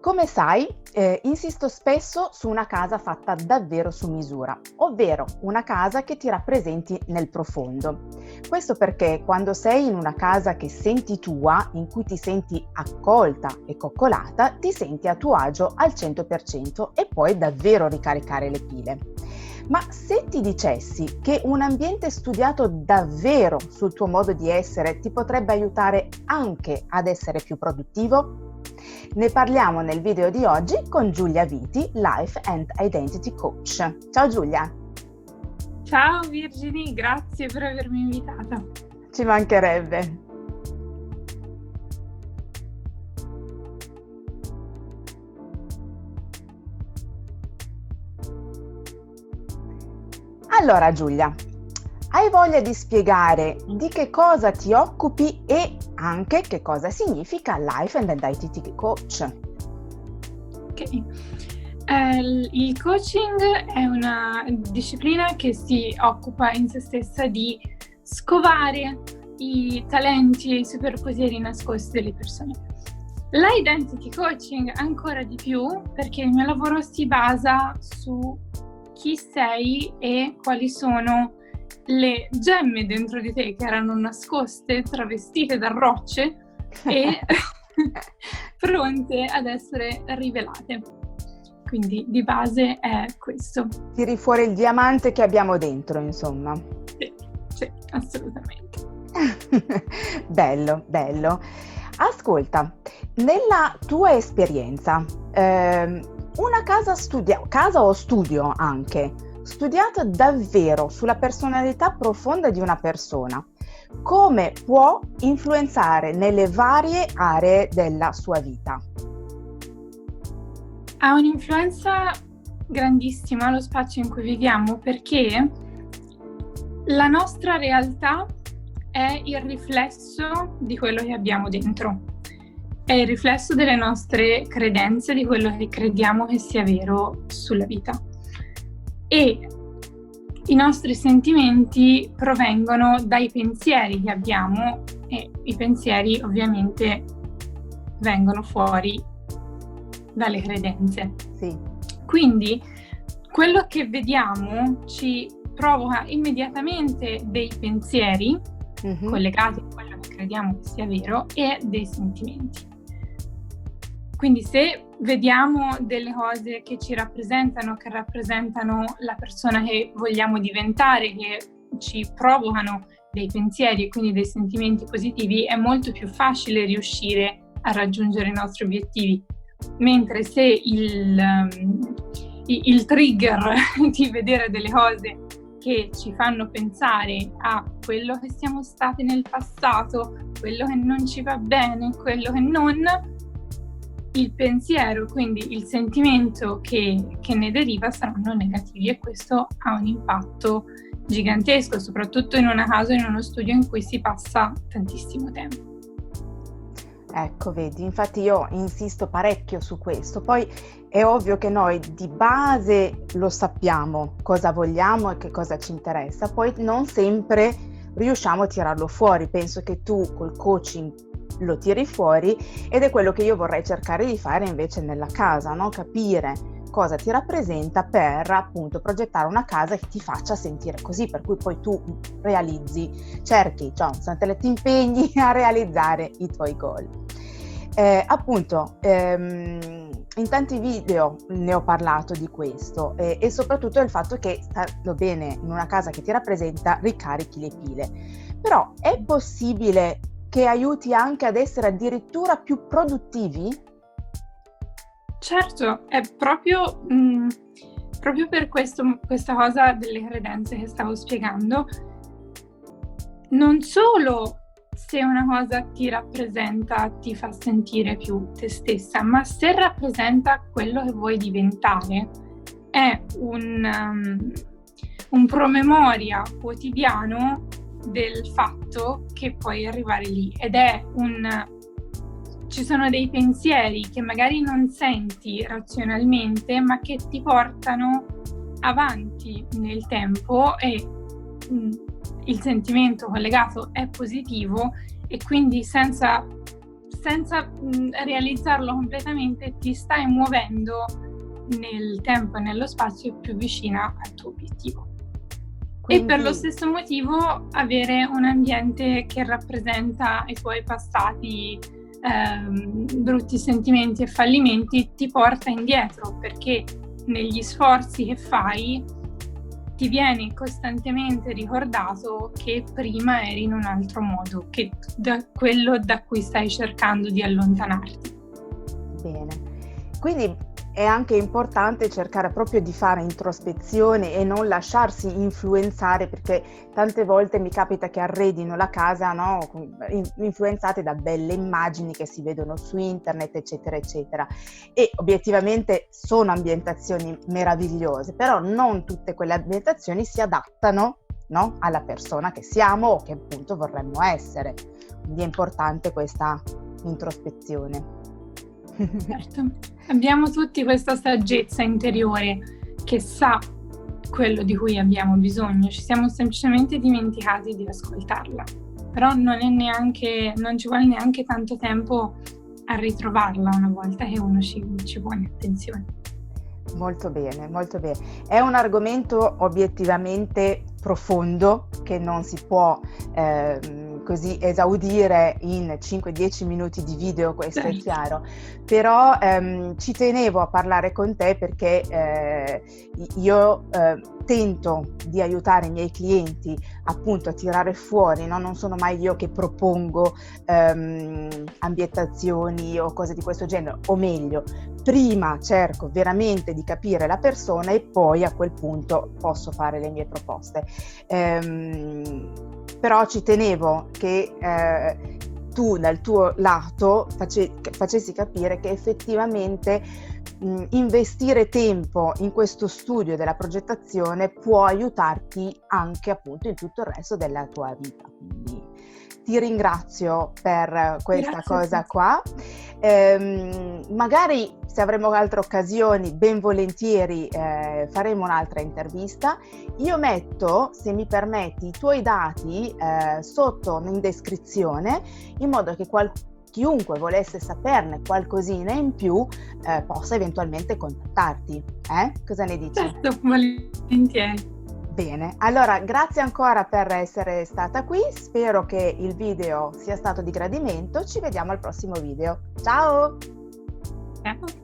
Come sai, insisto spesso su una casa fatta davvero su misura, ovvero una casa che ti rappresenti nel profondo. Questo perché quando sei in una casa che senti tua, in cui ti senti accolta e coccolata, ti senti a tuo agio al 100% e puoi davvero ricaricare le pile. Ma se ti dicessi che un ambiente studiato davvero sul tuo modo di essere ti potrebbe aiutare anche ad essere più produttivo? Ne parliamo nel video di oggi con Giulia Viti, Life and Identity Coach. Ciao Giulia! Ciao Virginie, grazie per avermi invitata. Ci mancherebbe! Allora Giulia, hai voglia di spiegare di che cosa ti occupi e anche che cosa significa Life and Identity Coach? Ok, il coaching è una disciplina che si occupa in se stessa di scovare i talenti e i superpoteri nascosti delle persone. L'identity coaching ancora di più, perché il mio lavoro si basa su chi sei e quali sono le gemme dentro di te che erano nascoste, travestite da rocce e pronte ad essere rivelate. Quindi di base è questo. Tiri fuori il diamante che abbiamo dentro, insomma. Sì, assolutamente. Bello, bello. Ascolta, nella tua esperienza, una casa o studio anche, studiata davvero sulla personalità profonda di una persona, come può influenzare nelle varie aree della sua vita? Ha un'influenza grandissima allo spazio in cui viviamo, perché la nostra realtà è il riflesso di quello che abbiamo dentro, è il riflesso delle nostre credenze, di quello che crediamo che sia vero sulla vita. E i nostri sentimenti provengono dai pensieri che abbiamo e i pensieri ovviamente vengono fuori dalle credenze. Sì. Quindi quello che vediamo ci provoca immediatamente dei pensieri collegati a quello che crediamo che sia vero e dei sentimenti. Quindi se vediamo delle cose che ci rappresentano, che rappresentano la persona che vogliamo diventare, che ci provocano dei pensieri e quindi dei sentimenti positivi, è molto più facile riuscire a raggiungere i nostri obiettivi. Mentre se il trigger di vedere delle cose che ci fanno pensare a quello che siamo state nel passato, quello che non ci va bene, quello che non, il pensiero, quindi il sentimento che ne deriva saranno negativi, e questo ha un impatto gigantesco, soprattutto in una casa, in uno studio in cui si passa tantissimo tempo. Ecco, vedi, infatti io insisto parecchio su questo. Poi è ovvio che noi di base lo sappiamo cosa vogliamo e che cosa ci interessa, poi non sempre riusciamo a tirarlo fuori. Penso che tu col coaching lo tiri fuori ed è quello che io vorrei cercare di fare invece nella casa, no? Capire cosa ti rappresenta per appunto progettare una casa che ti faccia sentire così, per cui poi tu cerchi, ti impegni a realizzare i tuoi goal. In tanti video ne ho parlato di questo e soprattutto del fatto che stando bene in una casa che ti rappresenta ricarichi le pile, però è possibile che aiuti anche ad essere addirittura più produttivi? Certo, è proprio per questa cosa delle credenze che stavo spiegando. Non solo se una cosa ti rappresenta, ti fa sentire più te stessa, ma se rappresenta quello che vuoi diventare, è un promemoria quotidiano del fatto che puoi arrivare lì, ed è ci sono dei pensieri che magari non senti razionalmente, ma che ti portano avanti nel tempo, e il sentimento collegato è positivo, e quindi senza senza realizzarlo completamente ti stai muovendo nel tempo e nello spazio più vicina al tuo obiettivo. Quindi... E per lo stesso motivo avere un ambiente che rappresenta i tuoi passati brutti sentimenti e fallimenti ti porta indietro, perché negli sforzi che fai ti viene costantemente ricordato che prima eri in un altro modo, che da quello da cui stai cercando di allontanarti. Bene, quindi è anche importante cercare proprio di fare introspezione e non lasciarsi influenzare, perché tante volte mi capita che arredino la casa, no, influenzate da belle immagini che si vedono su internet, eccetera, eccetera. E obiettivamente sono ambientazioni meravigliose, però non tutte quelle ambientazioni si adattano, no, alla persona che siamo o che appunto vorremmo essere. Quindi è importante questa introspezione. Certo, abbiamo tutti questa saggezza interiore che sa quello di cui abbiamo bisogno, ci siamo semplicemente dimenticati di ascoltarla, però non ci vuole neanche tanto tempo a ritrovarla una volta che uno ci pone attenzione. Molto bene, molto bene. È un argomento obiettivamente profondo che non si può così esaudire in 5-10 minuti di video, questo è chiaro, però ci tenevo a parlare con te perché io tento di aiutare i miei clienti appunto a tirare fuori, no? Non sono mai io che propongo ambientazioni o cose di questo genere, o meglio, prima cerco veramente di capire la persona e poi a quel punto posso fare le mie proposte. Però ci tenevo che tu dal tuo lato facessi capire che effettivamente investire tempo in questo studio della progettazione può aiutarti anche appunto in tutto il resto della tua vita. Quindi ti ringrazio per questa cosa qua. Magari se avremo altre occasioni, ben volentieri faremo un'altra intervista. Io metto, se mi permetti, i tuoi dati sotto in descrizione, in modo che chiunque volesse saperne qualcosina in più possa eventualmente contattarti. Cosa ne dici? Certo, volentieri. Bene, allora grazie ancora per essere stata qui, spero che il video sia stato di gradimento, ci vediamo al prossimo video. Ciao! Ciao!